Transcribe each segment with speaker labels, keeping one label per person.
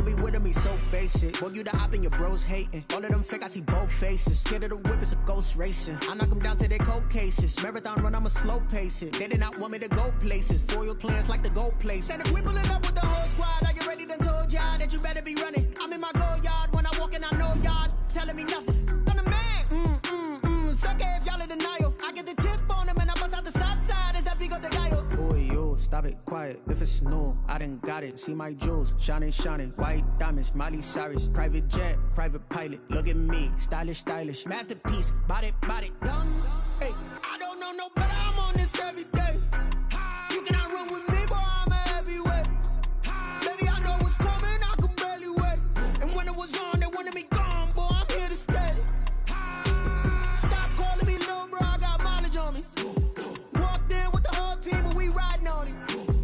Speaker 1: don't be with me, so basic. Boy, you the op and your bros hating. All of them fake, I see both faces. Scared of the whip, it's a ghost racing. I knock them down to their cold cases. Marathon run, I'ma slow pace it. They did not want me to go places. Foil plans like the gold place. And if we pulling up with the whole squad, are you ready? Done told y'all that you better be running. I'm in my go yard. When I walk in, I know y'all telling me nothing. I'm the man. Sucker if y'all in denial. I get the chip on them and I bust out the south side. Is that Vigo de Gallo? Boy, yo, stop it, quiet. If it's new, I done got it. See my jewels, shining, shining. White diamonds, Miley Cyrus. Private jet, private pilot. Look at me, stylish, stylish. Masterpiece, body, young. Hey, I don't know no better. I'm on this every day. You cannot run with me, boy. I'm a heavyweight. Baby, I know what's coming. I could barely wait. And when it was on, they wanted me gone, boy. I'm here to stay. Stop calling me little bro. I got mileage on me. Walked in with the whole team and we riding on it.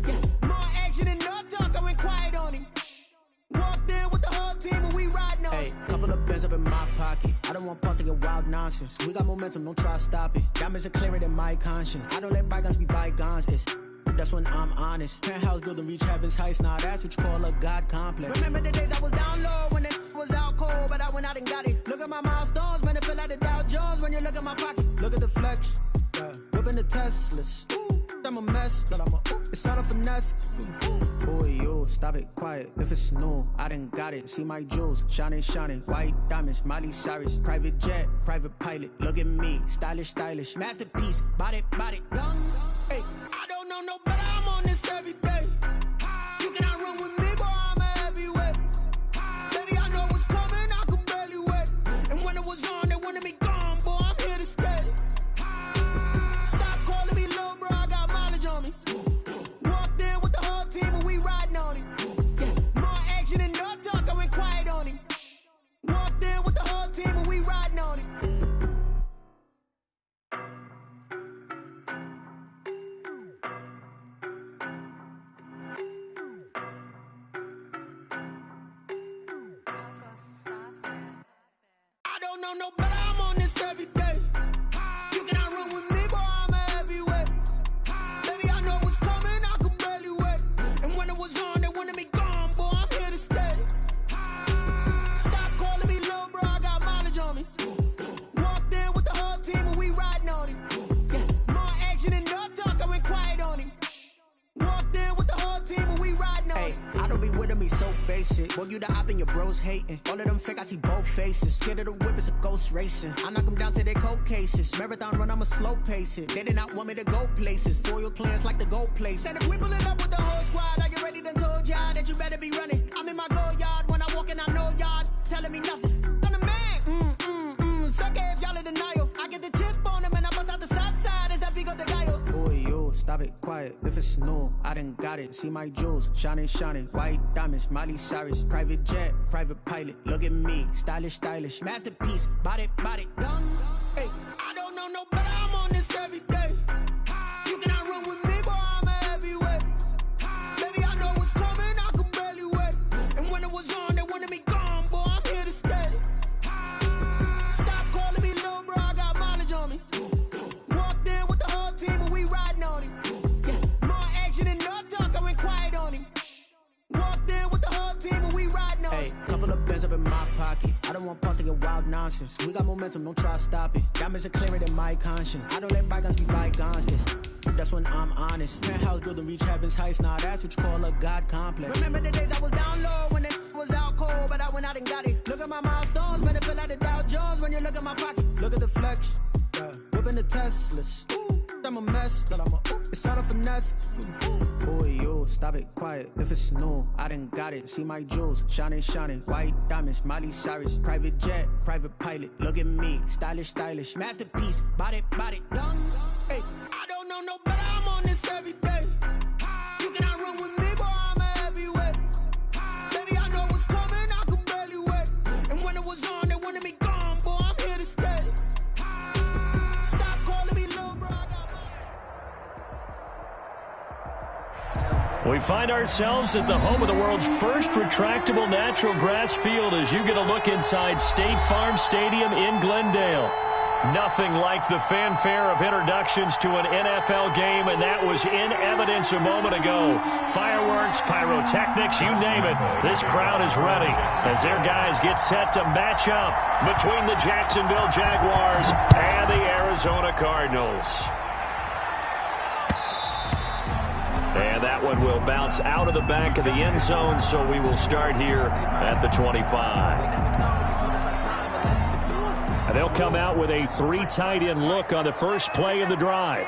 Speaker 1: Yeah, more action and no talk. I went quiet on him. Walked in with the whole team and we riding on it. Hey, couple of bands up in my pocket. I don't want pulse to get wild nonsense. We got momentum, don't try to stop it. Diamonds are clearer than my conscience. I don't let bygones be bygones. That's when I'm honest. Penthouse building, reach heaven's heights. Now that's what you call a God complex. Remember the days I was down low when it was out cold, but I went out and got it. Look at my milestones, man, it feel like the Dow Jones when you look at my pocket. Look at the flex, whipping the Teslas. I'm a mess, but it's all a finesse. Boy, yo, stop it, quiet. If it's new, I done got it. See my jewels, shining, shining. White diamonds, Miley Cyrus. Private jet, private pilot. Look at me, stylish, stylish. Masterpiece, body, young. Hey, I don't know no better. I'm on this every day. You cannot run with me, boy. I'm a heavyweight. Baby, I know what's coming. I could barely wait. And when it was on, they wanted me gone, boy. I'm here to stay. Stop calling me little bro. I got mileage on me. Walked in with the whole team and we riding on it. Yeah, more action and no talk. I went quiet on him. Walked in with the whole team and we riding on it. I don't know no better. I'm on this every day. You cannot run with me, boy. I'm a heavyweight. Baby, I know what's coming. I could barely wait. And when it was on, they wanted me gone, boy. I'm here to stay. Stop calling me little bro. I got mileage on me. Walked in with the whole team and we riding on it. Yeah, more action and no talk. I went quiet on him. Walked in with the whole team and we riding on it. Hey, I don't be with me, so basic. Boy, you the op and your bros hating. All of them fake, I see both faces. Scared of the whip, it's a ghost racing. I knock them down to their cold cases. Marathon run, I'ma slow pace it. They did not want me to go places. Foil plans like the gold place. And if we pulling up with the whole squad, are you ready? Done told y'all that you better be running. I'm in my go yard. When I walk in, I know y'all telling me nothing. I'm the man. Sucker if y'all in denial. I get the chip on them and I bust out the south side. Is that Vigo de Gallo? Boy, yo, stop it, quiet. If it's new, I done got it. See my jewels, shining, shining. White diamonds, Miley Cyrus. Private jet, private pilot. Look at me, stylish, stylish. Masterpiece, body, young. Hey, I don't know no better. I'm on this every day. You cannot run with me, boy. I'm a heavyweight. Baby, I know what's coming. I could barely wait. And when it was on, they wanted me gone, boy. I'm here to stay. Stop calling me little bro. I got mileage on me. Walked in with the whole team and we riding on it. Yeah, more action and no talk. I went quiet on him. Walked in with the whole team and we riding on it. Hey, couple of bands up in my pocket. I don't want pulse to get wild nonsense. We got momentum, don't try to stop it. Diamonds are clearer than my conscience. I don't let bygones be bygones. That's when I'm honest. Penthouse building, reach heaven's heights. Now that's what you call a God complex. Remember the days I was down low when it was out cold, but I went out and got it. Look at my milestones, man, it feel like the Dow Jones when you look at my pocket. Look at the flex, whipping the Teslas. I'm a mess, but it's all a finesse. Boy, yo, stop it, quiet. If it's new, I done got it. See my jewels, shining, shining. White diamonds, Miley Cyrus. Private jet, private pilot. Look at me, stylish, stylish. Masterpiece, body, young. Hey, I don't know no better. I'm on this every day. You cannot run with me, boy. I'm a heavyweight. Baby, I know what's coming. I could barely wait. And when it was on, they wanted me gone, boy. I'm here to stay. Stop calling me little bro.
Speaker 2: We find ourselves at the home of the world's first retractable natural grass field as you get a look inside State Farm Stadium in Glendale. Nothing like the fanfare of introductions to an NFL game, and that was in evidence a moment ago. Fireworks, pyrotechnics, you name it. This crowd is ready as their guys get set to match up between the Jacksonville Jaguars and the Arizona Cardinals. And that one will bounce out of the back of the end zone, so we will start here at the 25. And they'll come out with a 3 tight end look on the first play of the drive.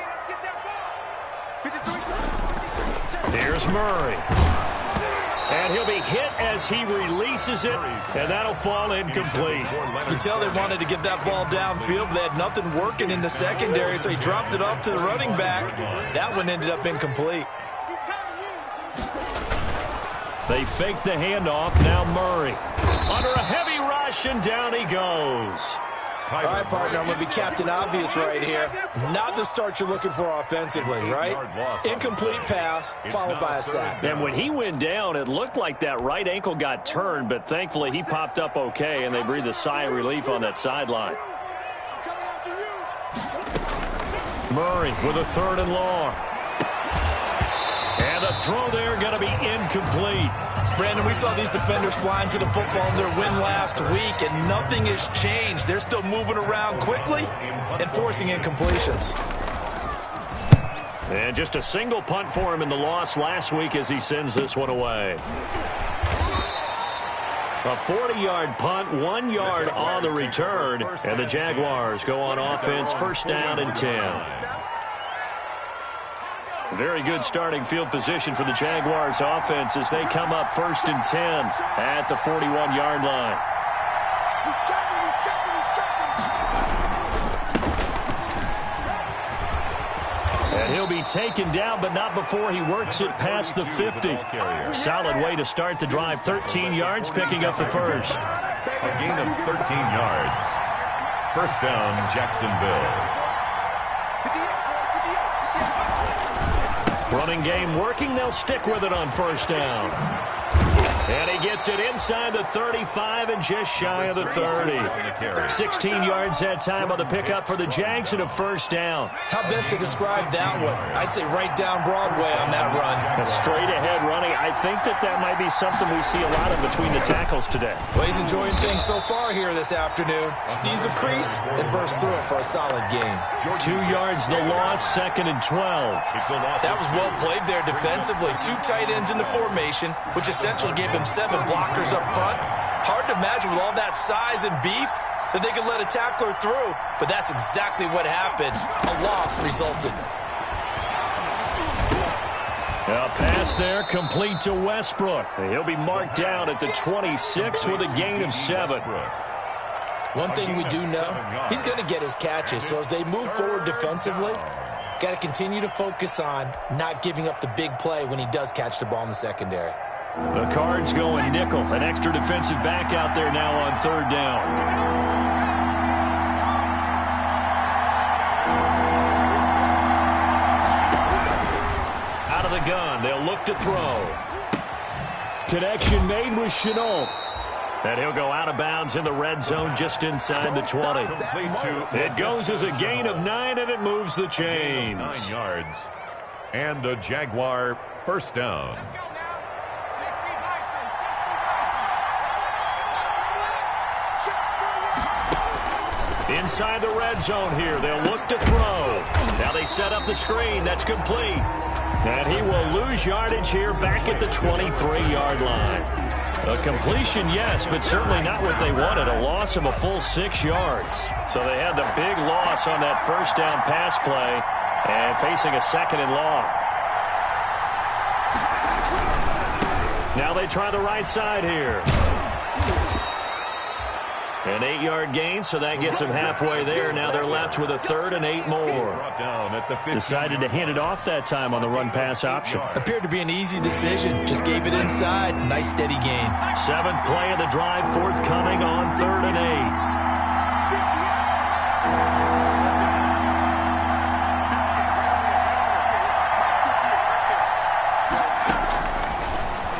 Speaker 2: Here's Murray. And he'll be hit as he releases it, and that'll fall incomplete.
Speaker 3: You can tell they wanted to get that ball downfield, but they had nothing working in the secondary, so he dropped it off to the running back. That one ended up incomplete.
Speaker 2: They fake the handoff. Now Murray. Under a heavy rush, and down he goes.
Speaker 3: All right, partner, I'm going to be Captain Obvious right here. Not the start you're looking for offensively, right? Incomplete pass, followed by a sack.
Speaker 2: And when he went down, it looked like that right ankle got turned, but thankfully he popped up okay, and they breathed a sigh of relief on that sideline. Murray with a 3rd and long. And the throw there going to be incomplete.
Speaker 3: Brandon, we saw these defenders flying to the football in their win last week, and nothing has changed. They're still moving around quickly and forcing incompletions.
Speaker 2: And just a single punt for him in the loss last week as he sends this one away. A 40-yard punt, 1 yard on the return, and the Jaguars go on offense, 1st down and 10. Very good starting field position for the Jaguars offense as they come up 1st and 10 at the 41-yard line. And he'll be taken down, but not before he works it past the 50. Solid way to start the drive. 13 yards, picking up the first.
Speaker 4: A gain of 13 yards. 1st down, Jacksonville.
Speaker 2: Running game working. They'll stick with it on 1st down. And he gets it inside the 35 and just shy of the 30. 16 yards that time on the pickup for the Jags and a 1st down.
Speaker 3: How best to describe that one? I'd say right down Broadway on that run.
Speaker 2: A straight ahead running. I think that might be something we see a lot of between the tackles today.
Speaker 3: Well, he's enjoying things so far here this afternoon. Sees a crease and bursts through it for a solid gain.
Speaker 2: 2 yards the loss, 2nd and 12.
Speaker 3: That was well played there defensively. 2 tight ends in the formation, which essentially gave them 7 blockers up front. Hard to imagine with all that size and beef that they could let a tackler through, but that's exactly what happened. A loss resulted.
Speaker 2: A pass there complete to Westbrook. He'll be marked down at the 26 with a gain of 7.
Speaker 3: One thing we do know, he's going to get his catches, so as they move forward defensively, got to continue to focus on not giving up the big play when he does catch the ball in the secondary.
Speaker 2: The Cards going nickel. An extra defensive back out there now on 3rd down. Out of the gun. They'll look to throw. Connection made with Chenault. And he'll go out of bounds in the red zone just inside the 20. It goes as a gain of 9, and it moves the chains.
Speaker 4: 9 yards. And a Jaguar 1st down.
Speaker 2: Inside the red zone here. They'll look to throw. Now they set up the screen. That's complete. And he will lose yardage here back at the 23-yard line. A completion, yes, but certainly not what they wanted. A loss of a full 6 yards. So they had the big loss on that 1st down pass play and facing a 2nd and long. Now they try the right side here. An 8-yard gain, so that gets them halfway there. Now they're left with a 3rd and 8 more. Decided to hand it off that time on the run-pass option.
Speaker 3: Appeared to be an easy decision. Just gave it inside. Nice steady gain.
Speaker 2: 7th play of the drive, forthcoming on 3rd and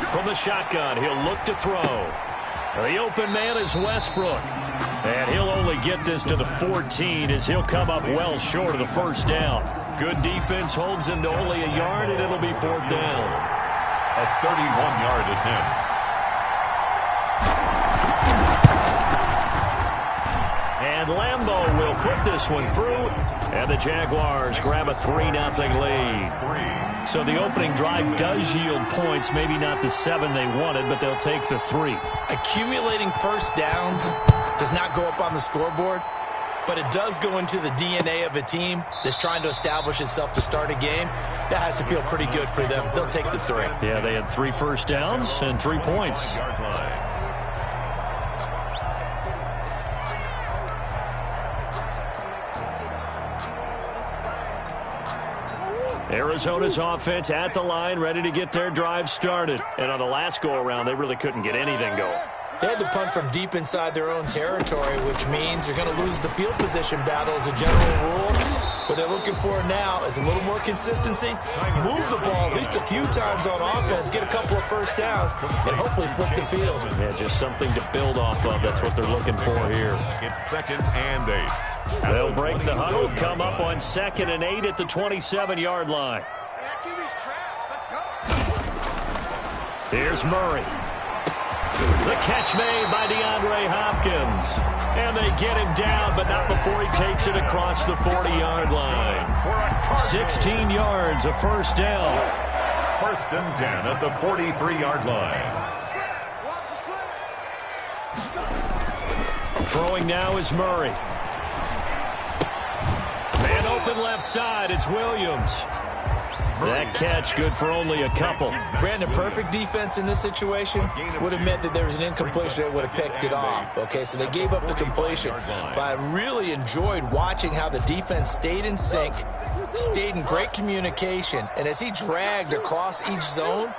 Speaker 2: 8. From the shotgun, he'll look to throw. The open man is Westbrook. And he'll only get this to the 14 as he'll come up well short of the first down. Good defense holds him to only a yard, and it'll be fourth down.
Speaker 4: A 31-yard attempt.
Speaker 2: And Lambeau will put this one through, and the Jaguars grab a 3-0 lead. So the opening drive does yield points, maybe not the 7 they wanted, but they'll take the 3.
Speaker 3: Accumulating first downs does not go up on the scoreboard, but it does go into the DNA of a team that's trying to establish itself to start a game. That has to feel pretty good for them. They'll take the 3.
Speaker 2: Yeah, they had 3 first downs and 3 points. Arizona's offense at the line, ready to get their drive started. And on the last go-around, they really couldn't get anything going.
Speaker 3: They had to punt from deep inside their own territory, which means you're going to lose the field position battle as a general rule. What they're looking for now is a little more consistency. Move the ball at least a few times on offense, get a couple of first downs, and hopefully flip the field.
Speaker 2: Yeah, just something to build off of. That's what they're looking for here.
Speaker 4: It's 2nd and 8.
Speaker 2: They'll break the huddle, come up on 2nd and 8 at the 27-yard line. Here's Murray. The catch made by DeAndre Hopkins. And they get him down, but not before he takes it across the 40-yard line. 16 yards, a first down.
Speaker 4: 1st and 10 at the 43-yard line.
Speaker 2: Throwing now is Murray. Man open left side, it's Williams. That catch good for only a couple.
Speaker 3: Brandon, perfect defense in this situation would have meant that there was an incompletion that would have picked it off. Okay, so they gave up the completion. But I really enjoyed watching how the defense stayed in sync, stayed in great communication, and as he dragged across each zone,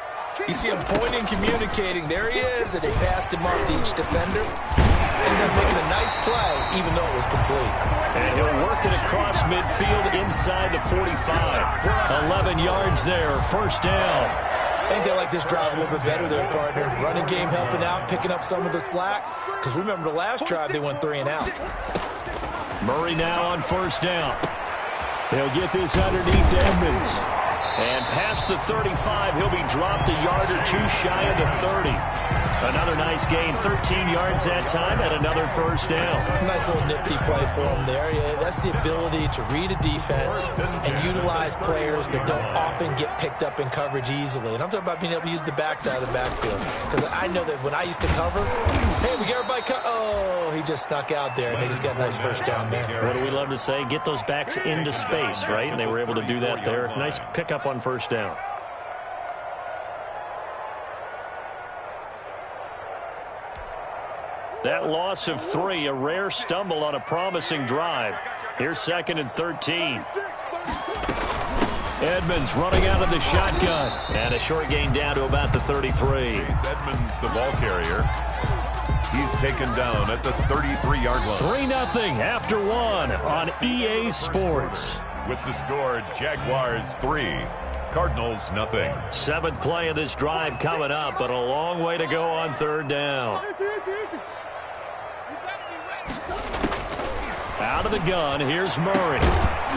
Speaker 3: you see him pointing, communicating. There he is, and they passed him up to each defender. Ended up making a nice play, even though it was complete.
Speaker 2: And he'll work it across midfield inside the 45. 11 yards there, first down.
Speaker 3: I think they like this drive a little bit better there, partner. Running game helping out, picking up some of the slack. Because remember the last drive, they went 3 and out.
Speaker 2: Murray now on first down. He'll get this underneath to Edmonds. And past the 35, he'll be dropped a yard or 2 shy of the 30. Another nice gain, 13 yards that time, and another first down.
Speaker 3: Nice little nifty play for him there. Yeah, that's the ability to read a defense and utilize players that don't often get picked up in coverage easily. And I'm talking about being able to use the backside of the backfield. Because I know that when I used to cover, hey, we get everybody oh, he just snuck out there, and they just got a nice first down there.
Speaker 2: What do we love to say? Get those backs into space, right? And they were able to do that there. Nice pickup on first down. That loss of 3, a rare stumble on a promising drive. Here's 2nd and 13. Edmonds running out of the shotgun. And a short gain down to about the 33.
Speaker 4: Edmonds, the ball carrier. He's taken down at the 33-yard line.
Speaker 2: 3-0 after 1 on EA Sports.
Speaker 4: With the score, Jaguars 3, Cardinals 0.
Speaker 2: 7th play of this drive coming up, but a long way to go on 3rd down. Out of the gun, here's Murray.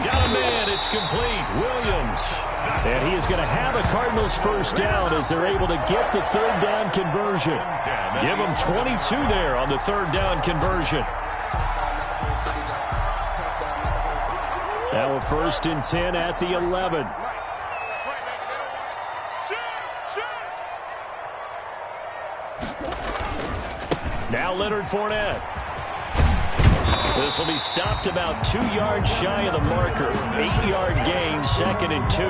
Speaker 2: Got a man, it's complete. Williams. And he is going to have a Cardinals first down as they're able to get the 3rd down conversion. Give them 22 there on the 3rd down conversion. Now a 1st and 10 at the 11. Now Leonard Fournette. This will be stopped about 2 yards shy of the marker. 8-yard gain, 2nd and 2.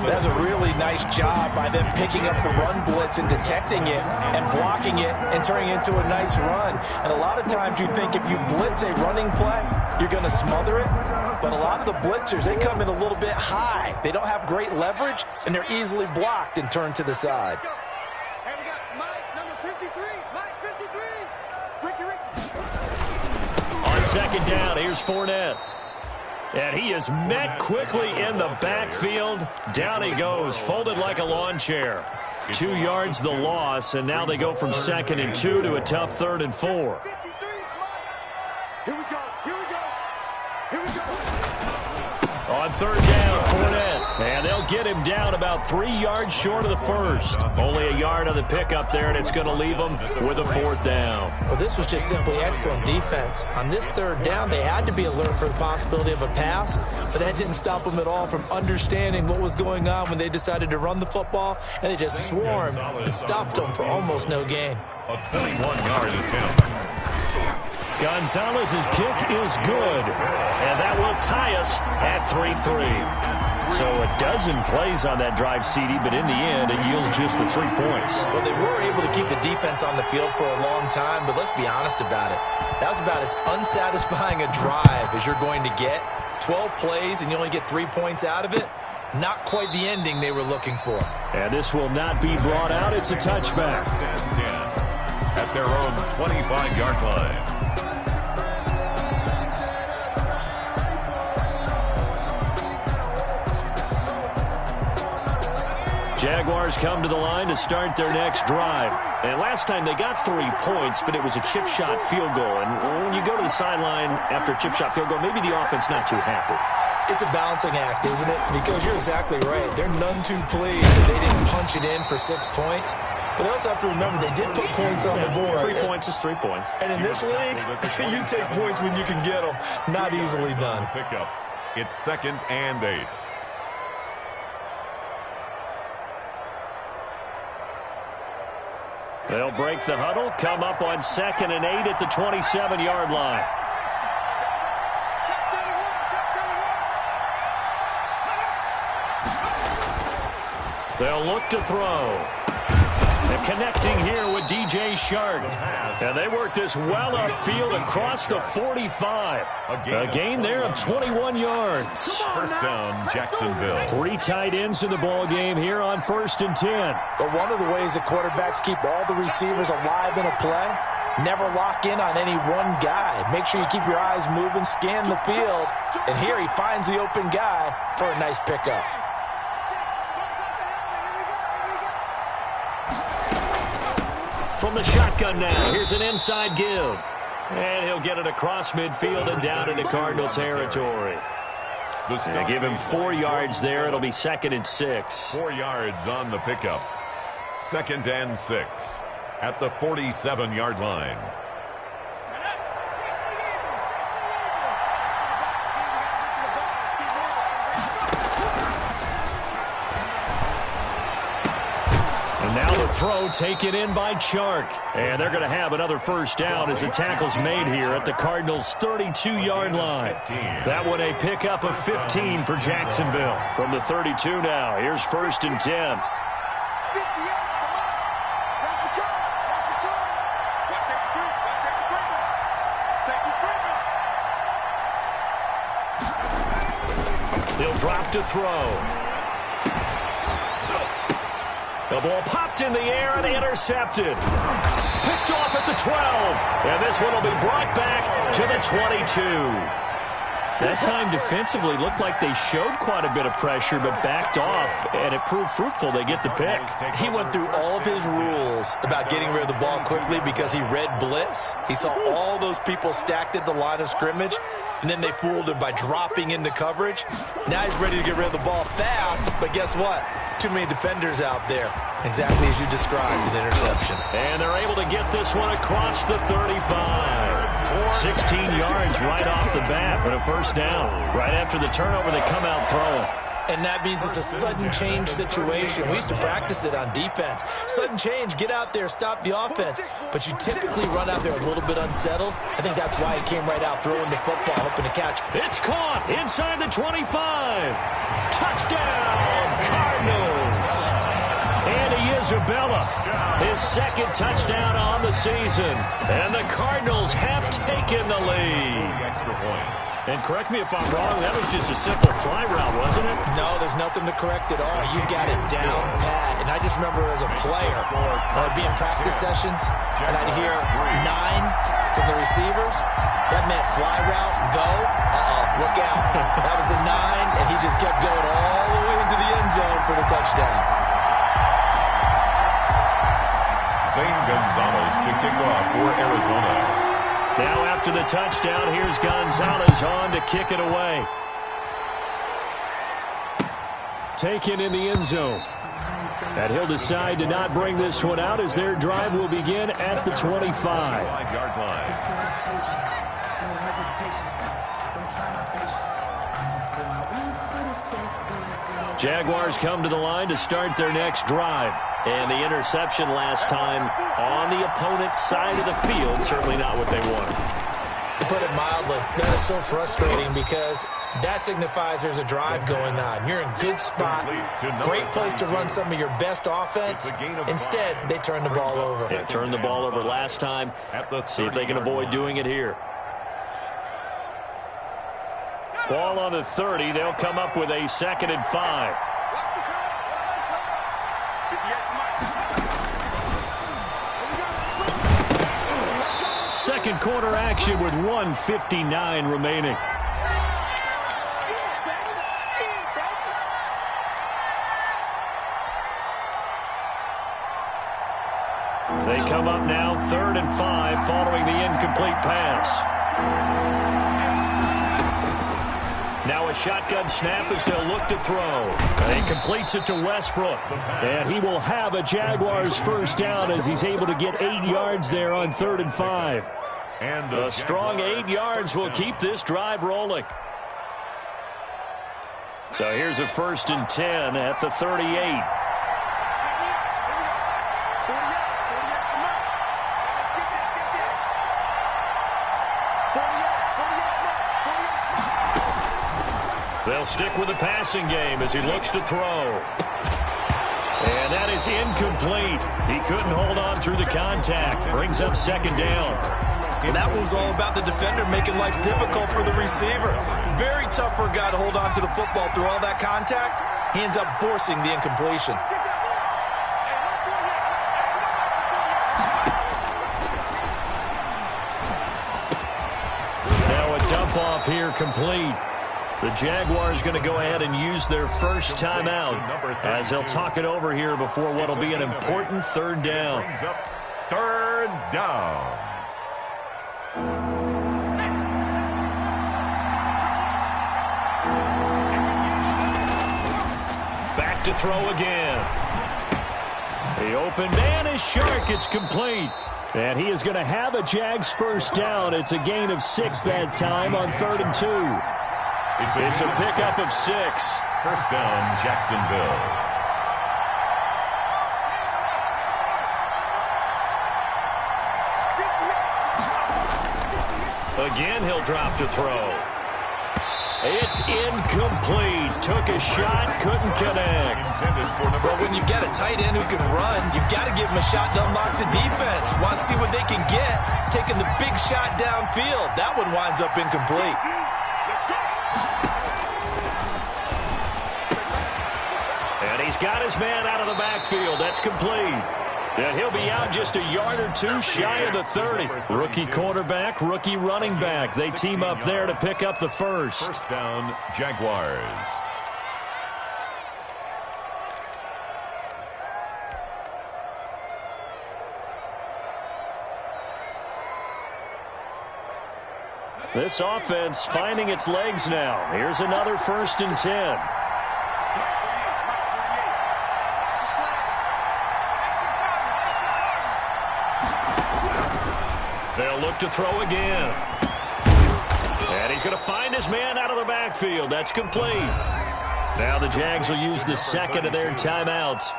Speaker 3: That's a really nice job by them picking up the run blitz and detecting it and blocking it and turning it into a nice run. And a lot of times you think if you blitz a running play, you're going to smother it. But a lot of the blitzers, they come in a little bit high. They don't have great leverage, and they're easily blocked and turned to the side.
Speaker 1: And we got Mike, number 53. Mike, 53.
Speaker 2: On 2nd down, here's Fournette. And he is met quickly in the backfield. Down he goes, folded like a lawn chair. 2 yards the loss, and now they go from 2nd and 2 to a tough 3rd and 4. And they'll get him down about 3 yards short of the first. Only a yard on the pickup there, and it's going to leave them with a 4th down.
Speaker 3: Well, this was just simply excellent defense. On this 3rd down, they had to be alert for the possibility of a pass, but that didn't stop them at all from understanding what was going on when they decided to run the football, and they just swarmed and stuffed them for almost no gain.
Speaker 4: A 21-yard attempt.
Speaker 2: Gonzalez's kick is good, and that will tie us at 3-3. So a dozen plays on that drive, CD, but in the end, it yields just the 3 points.
Speaker 3: Well, they were able to keep the defense on the field for a long time, but let's be honest about it. That was about as unsatisfying a drive as you're going to get. 12 plays, and you only get 3 points out of it. Not quite the ending they were looking for.
Speaker 2: And this will not be brought out. It's a touchback.
Speaker 4: 10 at their own 25-yard line.
Speaker 2: Jaguars come to the line to start their next drive. And last time they got 3 points, but it was a chip shot field goal. And when you go to the sideline after a chip shot field goal, maybe the offense not too happy.
Speaker 3: It's a balancing act, isn't it? Because you're exactly right. They're none too pleased that they didn't punch it in for 6 points. But they also have to remember they did put points on the board.
Speaker 2: 3 points is 3 points.
Speaker 3: And in this league, you take points when you can get them. Not easily done.
Speaker 4: Pickup. It's 2nd and 8.
Speaker 2: They'll break the huddle, come up on 2nd and 8 at the 27-yard line. They'll look to throw. And connecting here with DJ Shark. And they work this well upfield across the 45. A gain there of 21 yards.
Speaker 4: First down, Jacksonville.
Speaker 2: 3 tight ends in the ball game here on 1st and 10.
Speaker 3: But one of the ways that quarterbacks keep all the receivers alive in a play, never lock in on any one guy. Make sure you keep your eyes moving, scan the field. And here he finds the open guy for a nice pickup.
Speaker 2: From the shotgun now, here's an inside give. And he'll get it across midfield and down into Cardinal territory. They give him 4 yards there. It'll be 2nd and 6.
Speaker 4: 4 yards on the pickup. 2nd and 6 at the 47-yard line.
Speaker 2: Now the throw taken in by Chark. And they're going to have another first down as the tackle's made here at the Cardinals' 32-yard line. That one a pickup of 15 for Jacksonville. From the 32 now, here's 1st and 10. They'll drop to throw. The ball popped in the air and intercepted. Picked off at the 12. And this one will be brought back to the 22. That time defensively looked like they showed quite a bit of pressure but backed off, and it proved fruitful. They get the pick.
Speaker 3: He went through all of his rules about getting rid of the ball quickly because he read blitz. He saw all those people stacked at the line of scrimmage, and then they fooled him by dropping into coverage. Now he's ready to get rid of the ball fast, but guess what? Too many defenders out there. Exactly as you described, an interception.
Speaker 2: And they're able to get this one across the 35. 16 yards right off the bat, but a first down. Right after the turnover, they come out throwing.
Speaker 3: And that means it's a sudden change situation. We used to practice it on defense. Sudden change, get out there, stop the offense. But you typically run out there a little bit unsettled. I think that's why he came right out throwing the football, hoping to catch.
Speaker 2: It's caught inside the 25. Touchdown, Cardinals. Andy Isabella, his 2nd touchdown on the season. And the Cardinals have taken the lead.
Speaker 4: Extra point.
Speaker 2: And correct me if I'm wrong, that was just a simple fly route, wasn't it?
Speaker 3: No, there's nothing to correct at all. You got it down pat. And I just remember as a player, when I'd be in practice sessions, and I'd hear 9 from the receivers. That meant fly route, go. Uh-oh, look out. That was the 9, and he just kept going all the way into the end zone for the touchdown.
Speaker 4: Zane Gonzalez to kick off for Arizona.
Speaker 2: Now after the touchdown, here's Gonzalez on to kick it away. taken in the end zone. And he'll decide to not bring this one out as their drive will begin at the 25.
Speaker 4: 5-yard line.
Speaker 2: Jaguars come to the line to start their next drive. And the interception last time on the opponent's side of the field, certainly not what they wanted.
Speaker 3: To put it mildly, that is so frustrating because that signifies there's a drive going on. You're in good spot, great place to run some of your best offense. Instead, they turn the ball over.
Speaker 2: They turned the ball over last time. See if they can avoid doing it here. Ball on the 30. They'll come up with a 2nd and 5. Second quarter action with 1:59 remaining. They come up now 3rd and 5 following the incomplete pass. Now a shotgun snap as they'll look to throw. And he completes it to Westbrook. And he will have a Jaguars first down as he's able to get 8 yards there on 3rd and 5. And a strong 8 yards will keep this drive rolling. So here's a 1st and 10 at the 38. They'll stick with the passing game as he looks to throw. And that is incomplete. He couldn't hold on through the contact. Brings up 2nd down.
Speaker 3: Well, that one was all about the defender making life difficult for the receiver. Very tough for a guy to hold on to the football through all that contact. He ends up forcing the incompletion.
Speaker 2: Now a dump off here complete. The Jaguars going to go ahead and use their first timeout as they'll talk it over here before what will be an important 3rd down.
Speaker 4: 3rd down.
Speaker 2: Back to throw again. The open man is sharp. It's complete. And he is going to have a Jags first down. It's a gain of 6 that time on 3rd and 2. It's a pickup of 6.
Speaker 4: First down, Jacksonville.
Speaker 2: Again, he'll drop to throw. It's incomplete. Took a shot, couldn't connect.
Speaker 3: But when you've got a tight end who can run, you've got to give him a shot to unlock the defense. Want to see what they can get, taking the big shot downfield. That one winds up incomplete.
Speaker 2: And he's got his man out of the backfield. That's complete. And he'll be out just a yard or 2 shy of the 30. Rookie quarterback, rookie running back. They team up there to pick up the first.
Speaker 4: First down, Jaguars.
Speaker 2: This offense finding its legs now. Here's another 1st and 10. They'll look to throw again. And he's going to find his man out of the backfield. That's complete. Now the Jags will use the 2nd of their timeouts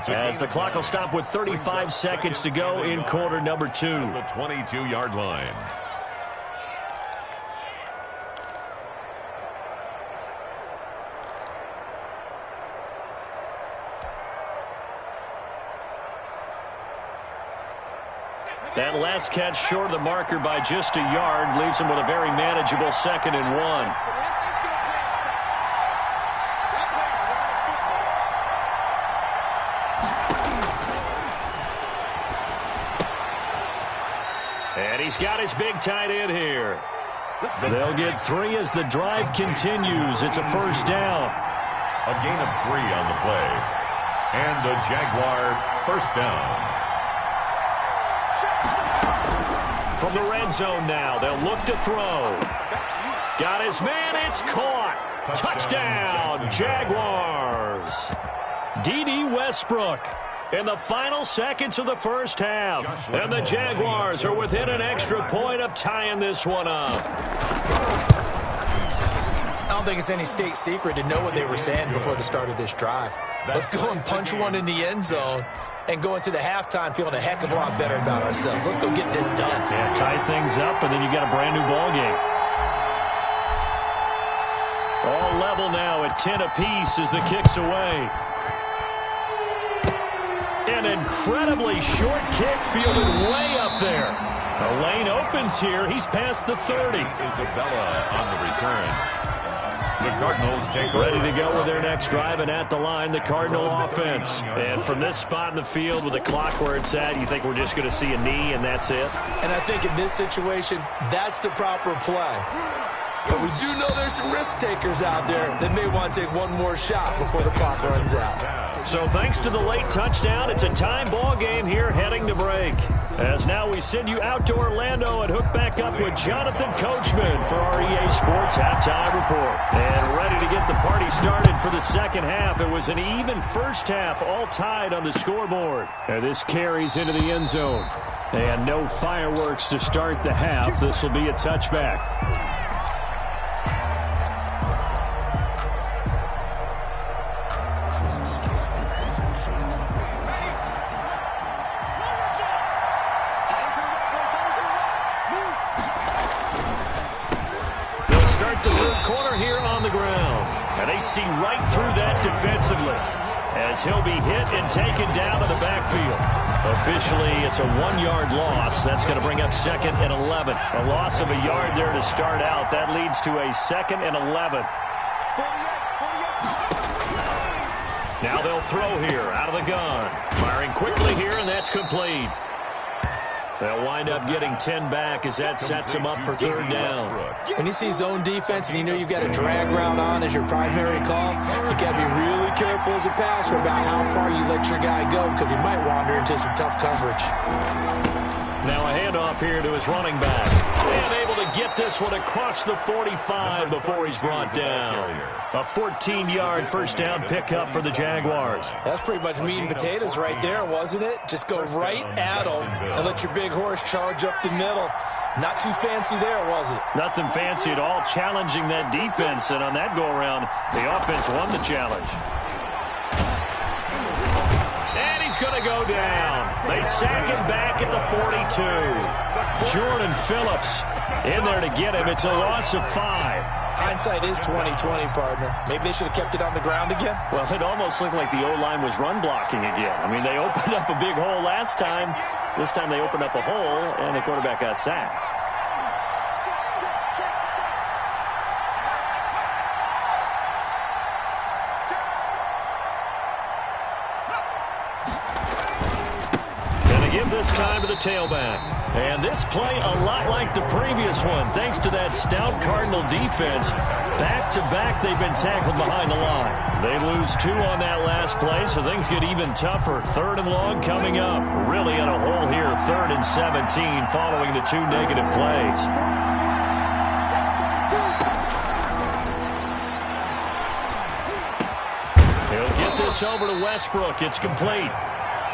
Speaker 2: as the clock will stop with 35 seconds to go in quarter number 2.
Speaker 4: The 22-yard line.
Speaker 2: That last catch short of the marker by just a yard leaves him with a very manageable 2nd and 1. And he's got his big tight end here. They'll get 3 as the drive continues. It's a first down.
Speaker 4: A gain of 3 on the play. And the Jaguar first down. From the red zone now, they'll look to throw. Got his man, it's caught.
Speaker 2: Touchdown, Jaguars. D.D. Westbrook in the final seconds of the first half. And the Jaguars are within an extra point of tying this one up.
Speaker 3: I don't think it's any state secret to know what they were saying before the start of this drive. Let's go and punch one in the end zone and go into the halftime feeling a heck of a lot better about ourselves. Let's go get this done.
Speaker 2: Yeah, tie things up, and then you got a brand new ball game. All level now at 10 apiece as the kick's away. An incredibly short kick fielded way up there. The lane opens here. He's past the 30.
Speaker 4: Isabella on the return. The Cardinals take
Speaker 2: ready to go with their next drive, and at the line, the Cardinal offense. And from this spot in the field with the clock where it's at, you think we're just going to see a knee and that's it?
Speaker 3: And I think in this situation, that's the proper play. But we do know there's some risk takers out there that may want to take one more shot before the clock runs out.
Speaker 2: So thanks to the late touchdown, it's a time ball game here heading to break. As now we send you out to Orlando and hook back up with Jonathan Coachman for our EA Sports Halftime Report. And ready to get the party started for the second half. It was an even first half, all tied on the scoreboard. And this carries into the end zone. And no fireworks to start the half. This will be a touchback. See right through that defensively as he'll be hit and taken down to the backfield. Officially, it's a 1-yard loss. That's going to bring up 2nd and 11. A loss of a yard there to start out. That leads to a 2nd and 11. Now they'll throw here out of the gun. Firing quickly here, and that's complete. They'll wind up getting 10 back as that sets them up for 3rd down.
Speaker 3: When you see zone defense and you know you've got a drag route on as your primary call, you got to be really careful as a passer about how far you let your guy go because he might wander into some tough coverage.
Speaker 2: Now a handoff here to his running back. And able to get this one across the 45 before he's brought down. A 14-yard first down pickup for the Jaguars.
Speaker 3: That's pretty much meat and potatoes right there, wasn't it? Just go right at them and let your big horse charge up the middle. Not too fancy there, was it?
Speaker 2: Nothing fancy at all, challenging that defense. And on that go-around, the offense won the challenge. And he's going to go down. They sack him back at the 42. Jordan Phillips in there to get him. It's a loss of 5.
Speaker 3: Hindsight is 20/20, partner. Maybe they should have kept it on the ground again.
Speaker 2: Well, it almost looked like the O-line was run blocking again. I mean, they opened up a big hole last time. This time they opened up a hole, and the quarterback got sacked. Give this time to the tailback. And this play a lot like the previous one, thanks to that stout Cardinal defense. Back-to-back, they've been tackled behind the line. They lose 2 on that last play, so things get even tougher. 3rd and long coming up. Really in a hole here, 3rd and 17 following the 2 negative plays. He'll get this over to Westbrook. It's complete.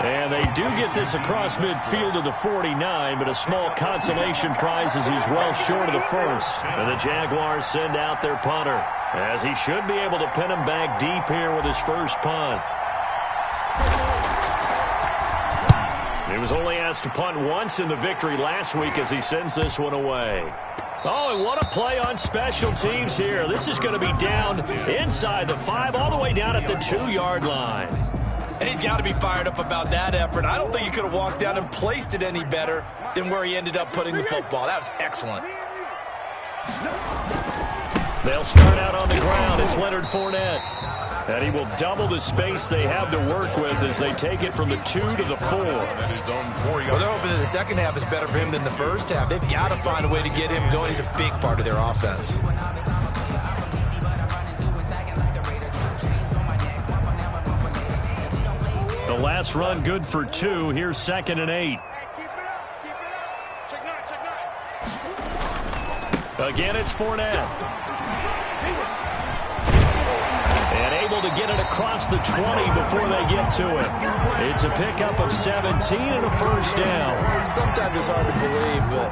Speaker 2: And they do get this across midfield to the 49, but a small consolation prize as he's well short of the first. And the Jaguars send out their punter, as he should be able to pin him back deep here with his first punt. He was only asked to punt once in the victory last week as he sends this one away. Oh, and what a play on special teams here. This is going to be down inside the 5, all the way down at the 2-yard line.
Speaker 3: And he's got to be fired up about that effort. I don't think he could have walked down and placed it any better than where he ended up putting the football. That was excellent.
Speaker 2: They'll start out on the ground. It's Leonard Fournette. And he will double the space they have to work with as they take it from the 2 to the 4.
Speaker 3: Well, they're hoping that the second half is better for him than the first half. They've got to find a way to get him going. He's a big part of their offense.
Speaker 2: The last run good for 2. Here's 2nd and 8. Again, it's Fournette. able to get it across the 20 before they get to it. It's a pickup of 17 and a first down.
Speaker 3: Sometimes it's hard to believe, but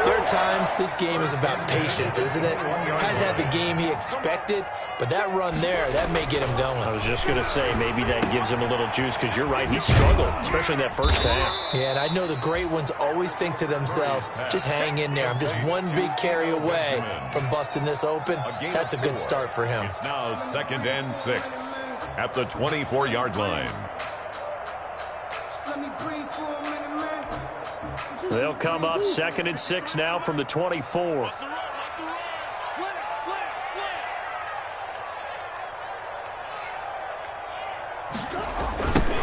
Speaker 3: there are times this game is about patience, isn't it? Has had the game he expected, but that run there, that may get him going.
Speaker 2: I was just going to say, maybe that gives him a little juice, because you're right, he struggled, especially in that first half.
Speaker 3: Yeah, and I know the great ones always think to themselves, just hang in there. I'm just one big carry away from busting this open. That's a good start for him.
Speaker 4: It's now 2nd and 6 at the 24-yard line.
Speaker 2: They'll come up 2nd and 6 now from the 24.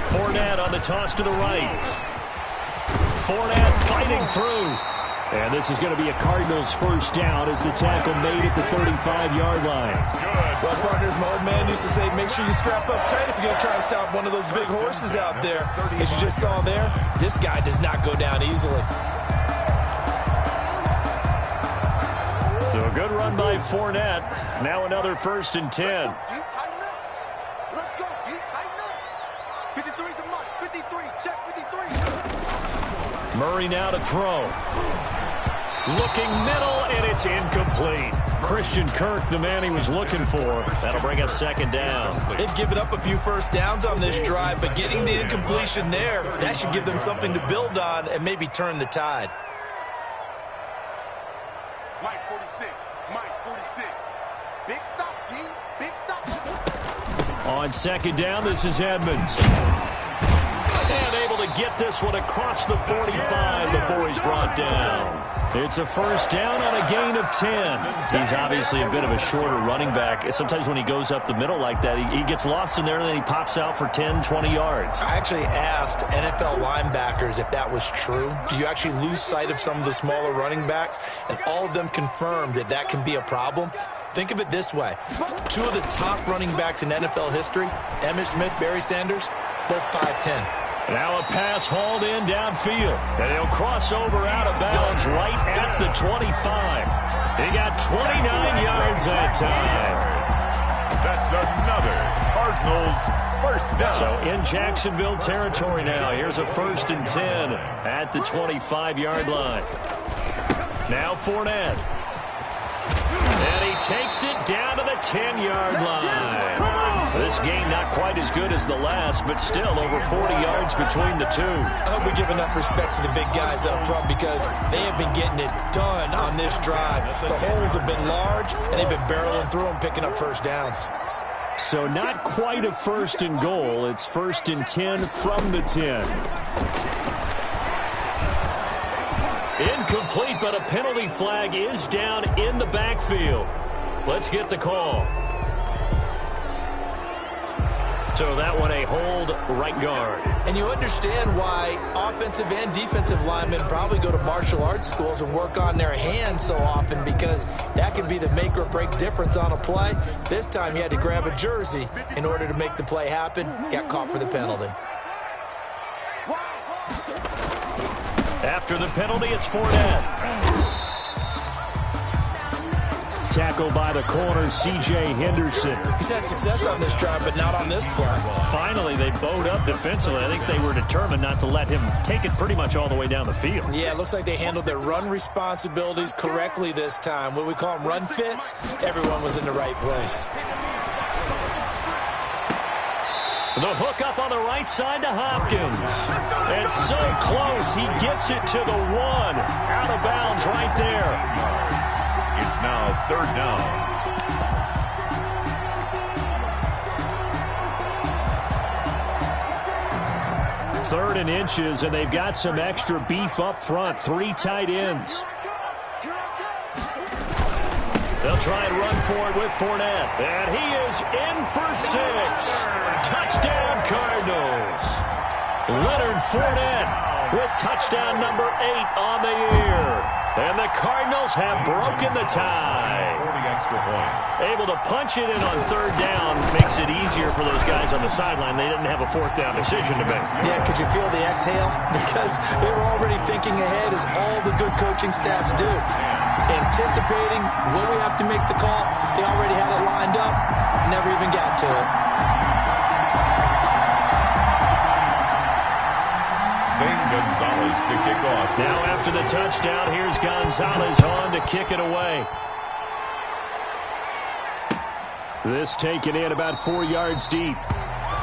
Speaker 2: Fournette on the toss to the right. Fournette fighting through. And this is going to be a Cardinals first down as the tackle made at the 35-yard line.
Speaker 3: Well, partners, my old man used to say, make sure you strap up tight if you're going to try and stop one of those big horses out there. As you just saw there, this guy does not go down easily.
Speaker 2: So a good run by Fournette. Now another 1st and 10.
Speaker 1: Let's go. You tighten up. 53's the mark. 53. Check 53.
Speaker 2: Murray now to throw. Looking middle, and it's incomplete. Christian Kirk, the man he was looking for. That'll bring up 2nd down.
Speaker 3: They've given up a few first downs on this drive, but getting the incompletion there, that should give them something to build on and maybe turn the tide.
Speaker 1: Mike 46. Mike 46. Big stop, G. Big stop.
Speaker 2: On 2nd down, this is Edmonds. And able to get this one across the 45 before he's brought down. It's a first down on a gain of 10. He's obviously a bit of a shorter running back. Sometimes when he goes up the middle like that, he gets lost in there, and then he pops out for 10, 20 yards.
Speaker 3: I actually asked NFL linebackers if that was true. Do you actually lose sight of some of the smaller running backs? And all of them confirmed that that can be a problem. Think of it this way. 2 of the top running backs in NFL history, Emmitt Smith, Barry Sanders, both 5'10".
Speaker 2: Now a pass hauled in downfield, and he'll cross over out of bounds right at the 25. He got 29 yards that time.
Speaker 4: That's another Cardinals first down.
Speaker 2: So in Jacksonville territory now. Here's a 1st and 10 at the 25-yard line. Now Fournette. And he takes it down to the 10-yard line. This game not quite as good as the last, but still over 40 yards between the two.
Speaker 3: I hope we give enough respect to the big guys up front, because they have been getting it done on this drive. The holes have been large, and they've been barreling through them, picking up first downs.
Speaker 2: So not quite a 1st and goal. It's 1st and 10 from the 10. Incomplete, but a penalty flag is down in the backfield. Let's get the call. So that one a hold right guard.
Speaker 3: And you understand why offensive and defensive linemen probably go to martial arts schools and work on their hands so often, because that can be the make or break difference on a play. This time he had to grab a jersey in order to make the play happen. Got caught for the penalty.
Speaker 2: After the penalty, it's Fournette. Tackle by the corner, C.J. Henderson.
Speaker 3: He's had success on this drive, but not on this play.
Speaker 2: Finally, they bowed up defensively. I think they were determined not to let him take it pretty much all the way down the field.
Speaker 3: Yeah, it looks like they handled their run responsibilities correctly this time. What we call them run fits, everyone was in the right place.
Speaker 2: The hook up on the right side to Hopkins. And so close, he gets it to the 1. Out of bounds right there.
Speaker 4: It's now 3rd down.
Speaker 2: Third and inches, and they've got some extra beef up front. 3 tight ends. They'll try and run for it with Fournette. And he is in for 6. Touchdown, Cardinals. Leonard Fournette with touchdown number 8 on the year. And the Cardinals have broken the tie.
Speaker 4: 40 extra point.
Speaker 2: Able to punch it in on 3rd down makes it easier for those guys on the sideline. They didn't have a 4th down decision to make.
Speaker 3: Yeah, could you feel the exhale? Because they were already thinking ahead, as all the good coaching staffs do. Anticipating, will we have to make the call? They already had it lined up, never even got to it.
Speaker 4: Zane Gonzalez to kick off.
Speaker 2: Now after the touchdown, here's Gonzalez on to kick it away. This taken in about 4 yards deep.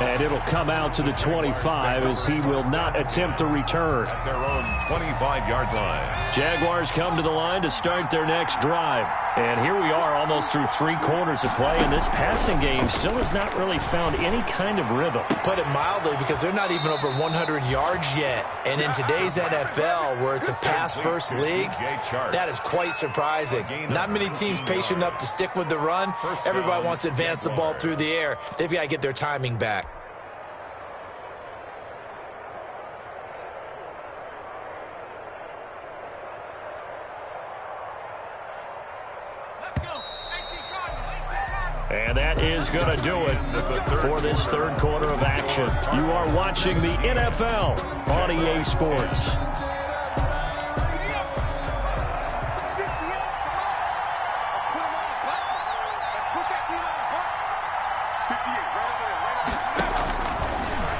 Speaker 2: And it'll come out to the 25 as he will not attempt to return.
Speaker 4: At their own 25-yard line.
Speaker 2: Jaguars come to the line to start their next drive. And here we are almost through 3 quarters of play, and this passing game still has not really found any kind of rhythm.
Speaker 3: Put it mildly, because they're not even over 100 yards yet. And in today's NFL, where it's a pass-first league, that is quite surprising. Not many teams patient enough to stick with the run. Everybody wants to advance the ball through the air. They've got to get their timing back.
Speaker 2: And that is going to do it for this third quarter of action. You are watching the NFL on EA Sports.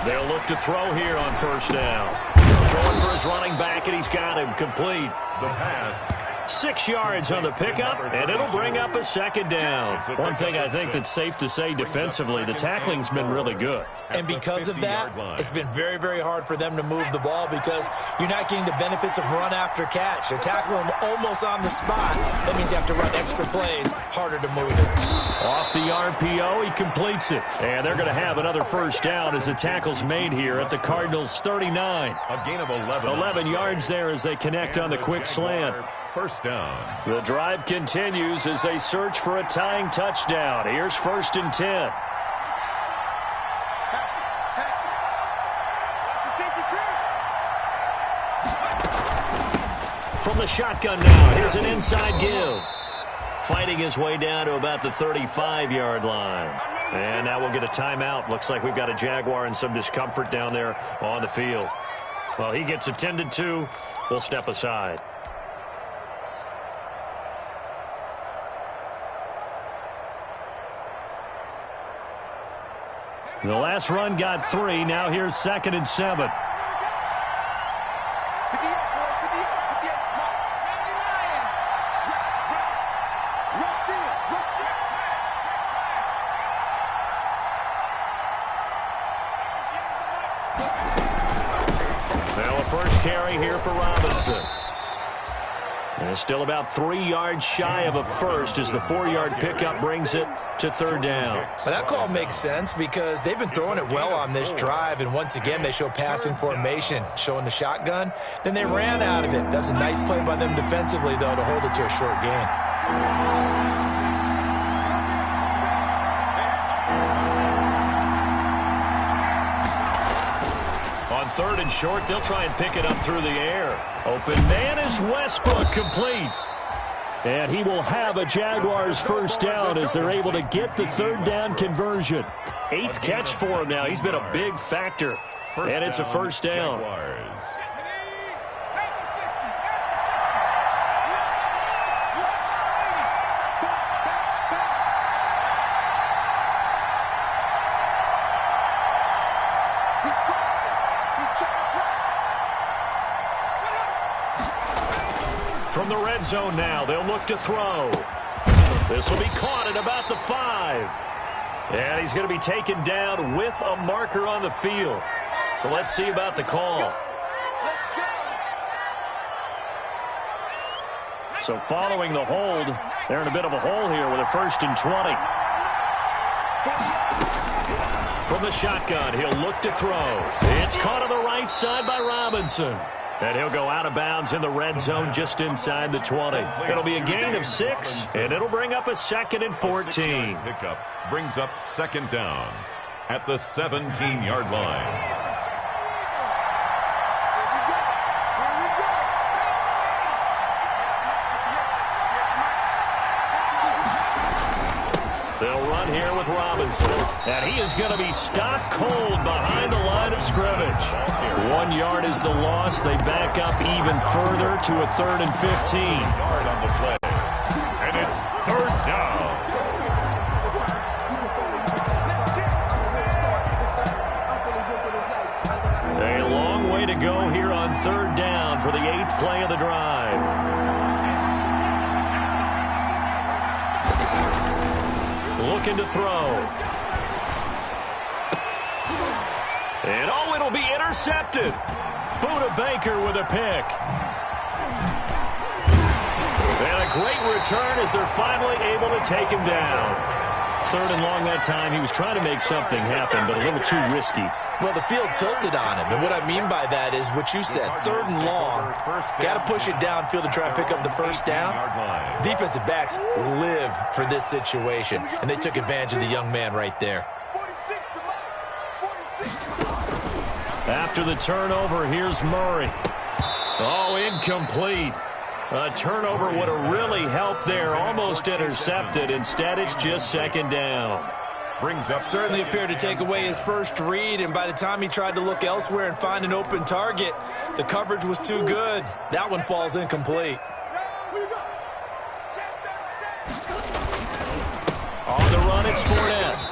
Speaker 2: They'll look to throw here on first down. Throwing for his running back, and he's got him complete.
Speaker 4: The pass.
Speaker 2: 6 yards on the pickup, and it'll bring up a second down. One thing I think that's safe to say defensively, the tackling's been really good.
Speaker 3: And because of that, it's been very, very hard for them to move the ball because you're not getting the benefits of run after catch. They're tackling them almost on the spot. That means you have to run extra plays, harder to move it.
Speaker 2: Off the RPO, he completes it. And they're going to have another first down as the tackle's made here at the Cardinals' 39.
Speaker 4: A gain of 11.
Speaker 2: 11 yards there as they connect on the quick slant.
Speaker 4: First down.
Speaker 2: The drive continues as they search for a tying touchdown. Here's 1st and 10. From the shotgun now, here's an inside give. Fighting his way down to about the 35-yard line. And now we'll get a timeout. Looks like we've got a Jaguar in some discomfort down there on the field. Well, he gets attended to. We'll step aside. The last run got 3. Now here's 2nd and 7. Now a first carry here for Robinson. And still about 3 yards shy of a first as the 4-yard pickup brings it to 3rd down.
Speaker 3: Well, that call makes sense because they've been throwing it well on this drive, and once again they show passing formation, showing the shotgun. Then they ran out of it. That's a nice play by them defensively, though, to hold it to a short gain.
Speaker 2: On 3rd and short, they'll try and pick it up through the air. Open man is Westbrook, complete. And he will have a Jaguars first down as they're able to get the 3rd down conversion. 8th catch for him now. He's been a big factor. And it's a first down.
Speaker 4: Jaguars.
Speaker 2: From the red zone now, they'll look to throw. This will be caught at about the 5. And he's going to be taken down with a marker on the field. So let's see about the call. So following the hold, they're in a bit of a hole here with a 1st and 20. From the shotgun, he'll look to throw. It's caught on the right side by Robinson. And he'll go out of bounds in the red zone just inside the 20. It'll be a gain of 6, and it'll bring up a 2nd and 14.
Speaker 4: Pickup brings up 2nd down at the 17-yard line.
Speaker 2: They'll run here with Robinson. And he is going to be stock cold behind the line of scrimmage. 1 yard is the loss. They back up even further to a 3rd and 15.
Speaker 4: Yard on the play. And it's 3rd down.
Speaker 2: A long way to go go here on third down for the 8th play of the drive. Looking to throw. And oh, it'll be intercepted. Buda Baker with a pick. And a great return as they're finally able to take him down. Third and long that time. He was trying to make something happen, but a little too risky.
Speaker 3: Well, the field tilted on him, and what I mean by that is what you said, third and long. Got to push it downfield to try and pick up the first down. Defensive backs live for this situation, and they took advantage of the young man right there.
Speaker 2: After the turnover, here's Murray. Oh, incomplete. A turnover would have really helped there. Almost intercepted. Instead, it's just second down.
Speaker 4: Brings up
Speaker 3: certainly appeared to take away his first read, and by the time he tried to look elsewhere and find an open target, the coverage was too good. That one falls incomplete.
Speaker 2: On the run, it's Fournette.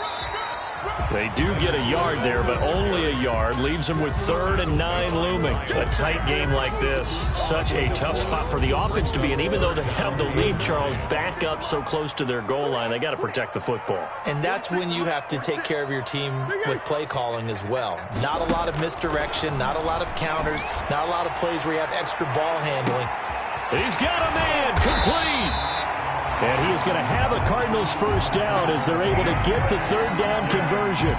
Speaker 2: They do get a yard there, but only a yard. Leaves them with 3rd and 9 looming. A tight game like this, such a tough spot for the offense to be in. Even though they have the lead, Charles, back up so close to their goal line, they got to protect the football.
Speaker 3: And that's when you have to take care of your team with play calling as well. Not a lot of misdirection, not a lot of counters, not a lot of plays where you have extra ball handling.
Speaker 2: He's got a man, complete. And he is going to have a Cardinals first down as they're able to get the third down conversion.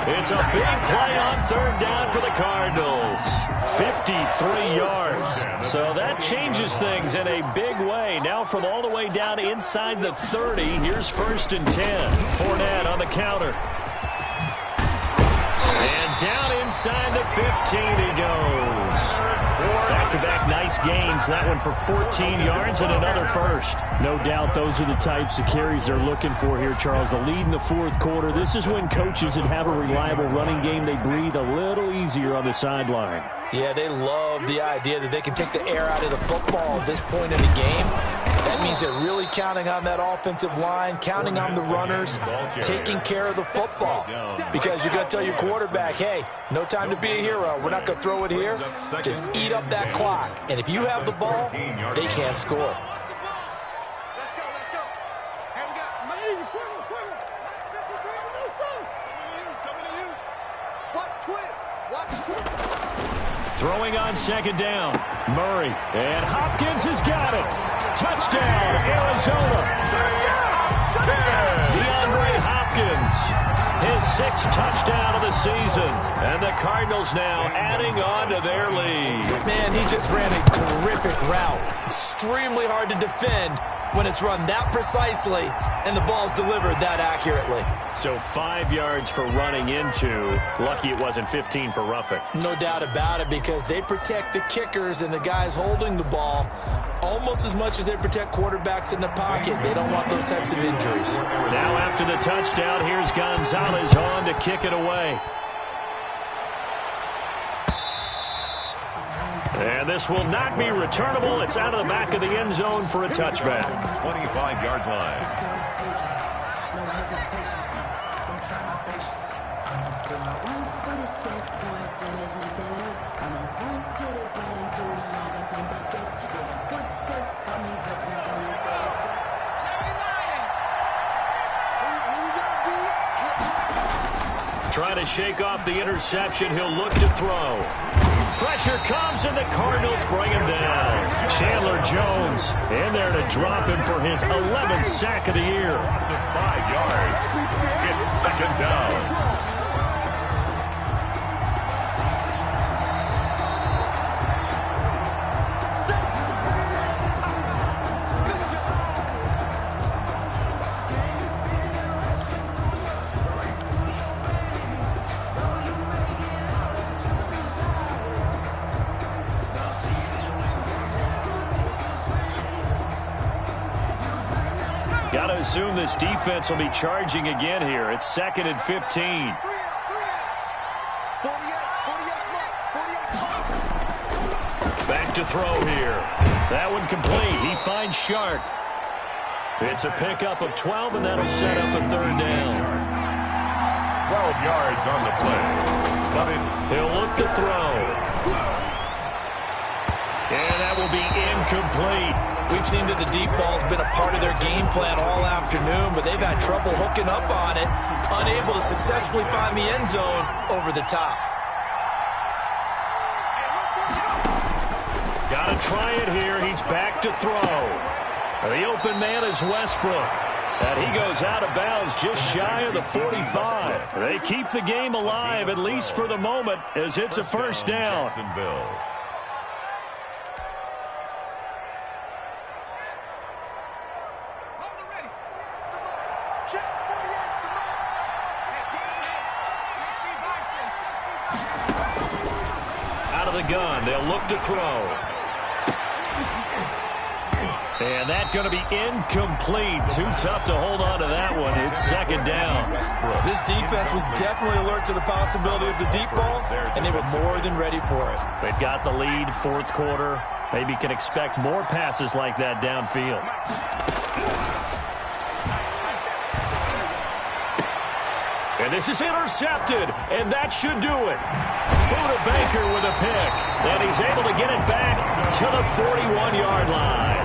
Speaker 2: It's a big play on third down for the Cardinals. 53 yards. So that changes things in a big way. Now from all the way down inside the 30, here's 1st and 10. Fournette on the counter. And down inside the 15 he goes. Back-to-back nice gains. That one for 14 yards and another first. No doubt those are the types of carries they're looking for here, Charles. The lead in the 4th quarter. This is when coaches that have a reliable running game, they breathe a little easier on the sideline.
Speaker 3: Yeah, they love the idea that they can take the air out of the football at this point in the game. That means they're really counting on that offensive line, counting on the runners, taking care of the football. Because you're going to tell your quarterback, hey, no time to be a hero. We're not going to throw it here. Just eat up that clock. And if you have the ball, they can't score.
Speaker 2: Throwing on second down. Murray. And Hopkins has got it. Touchdown, Arizona. DeAndre Hopkins. His 6th touchdown of the season. And the Cardinals now adding on to their lead.
Speaker 3: Man, he just ran a terrific route. Extremely hard to defend when it's run that precisely and the ball's delivered that accurately.
Speaker 2: So 5 yards for running into. Lucky it wasn't 15 for roughing.
Speaker 3: No doubt about it, because they protect the kickers and the guys holding the ball almost as much as they protect quarterbacks in the pocket. They don't want those types of injuries.
Speaker 2: Now after the touchdown, here's Gonzalez on to kick it away. And this will not be returnable. It's out of the back of the end zone for a touchback.
Speaker 4: 25-yard line.
Speaker 2: Trying to shake off the interception. He'll look to throw. Pressure comes, and the Cardinals bring him down. Chandler Jones in there to drop him for his 11th sack of the year.
Speaker 4: 5 yards. It's second down.
Speaker 2: Got to assume this defense will be charging again here. It's 2nd and 15. Back to throw here. That one complete. He finds Shark. It's a pickup of 12, and that'll set up a third down.
Speaker 4: 12 yards on the play. But it's...
Speaker 2: He'll look to throw. incomplete.
Speaker 3: We've seen that the deep ball's been a part of their game plan all afternoon, but they've had trouble hooking up on it, unable to successfully find the end zone over the top.
Speaker 2: Got to try it here. He's back to throw. The open man is Westbrook. And he goes out of bounds just shy of the 45. They keep the game alive, at least for the moment, as it's a first down.
Speaker 4: Jacksonville.
Speaker 2: Out of the gun, they'll look to throw. And that's going to be incomplete. Too tough to hold on to that one. It's second down.
Speaker 3: This defense was definitely alert to the possibility of the deep ball, and they were more than ready for it.
Speaker 2: They've got the lead, fourth quarter. Maybe can expect more passes like that downfield. And this is intercepted, and that should do it. Buda Baker with a pick, and he's able to get it back to the 41-yard line.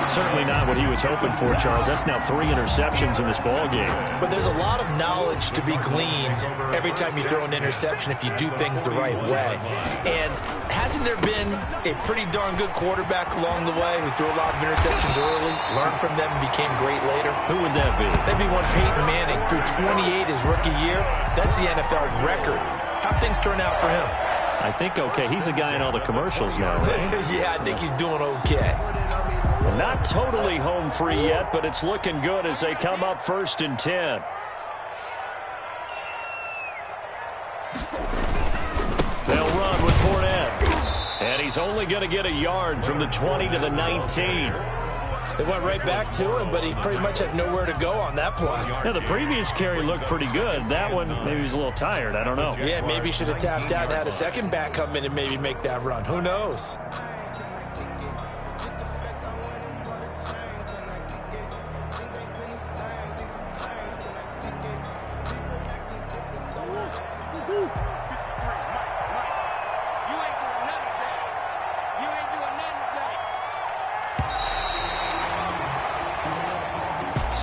Speaker 2: Certainly not what he was hoping for, Charles. That's now 3 interceptions in this ballgame.
Speaker 3: But there's a lot of knowledge to be gleaned every time you throw an interception if you do things the right way. And hasn't there been a pretty darn good quarterback along the way who threw a lot of interceptions early, learned from them, and became great later?
Speaker 2: Who would that be?
Speaker 3: That'd be one Peyton Manning. Threw 28 his rookie year. That's the NFL record. How'd things turn out for him?
Speaker 2: I think okay. He's a guy in all the commercials now, right?
Speaker 3: Yeah, I think he's doing okay.
Speaker 2: Not totally home free yet, but it's looking good as they come up 1st and 10. They'll run with Fournette. And he's only going to get a yard from the 20 to the 19.
Speaker 3: They went right back to him, but he pretty much had nowhere to go on that play.
Speaker 2: Yeah, the previous carry looked pretty good. That one, maybe he was a little tired. I don't know.
Speaker 3: Yeah, maybe he should have tapped out and had a second back come in and maybe make that run. Who knows?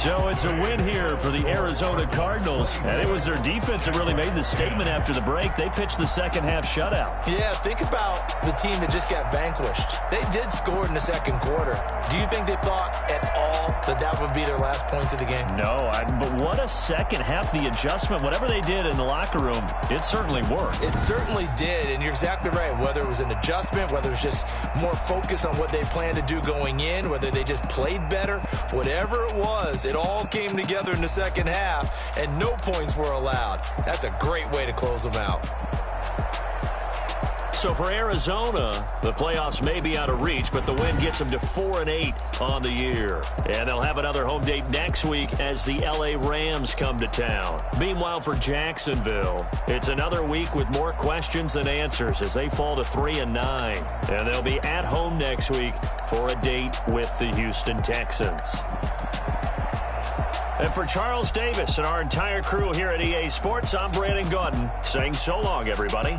Speaker 2: So it's a win here for the Arizona Cardinals. And it was their defense that really made the statement after the break. They pitched the second half shutout.
Speaker 3: Yeah, think about the team that just got vanquished. They did score in the second quarter. Do you think they thought at all that that would be their last points of the game?
Speaker 2: No, but what a second half. The adjustment, whatever they did in the locker room, it certainly worked.
Speaker 3: It certainly did, and you're exactly right. Whether it was an adjustment, whether it was just more focus on what they planned to do going in, whether they just played better, whatever it was, it all came together in the second half, and no points were allowed. That's a great way to close them out.
Speaker 2: So for Arizona, the playoffs may be out of reach, but the win gets them to 4-8 on the year. And they'll have another home date next week as the LA Rams come to town. Meanwhile, for Jacksonville, it's another week with more questions than answers as they fall to 3-9. And they'll be at home next week for a date with the Houston Texans. And for Charles Davis and our entire crew here at EA Sports, I'm Brandon Gaudin saying so long, everybody.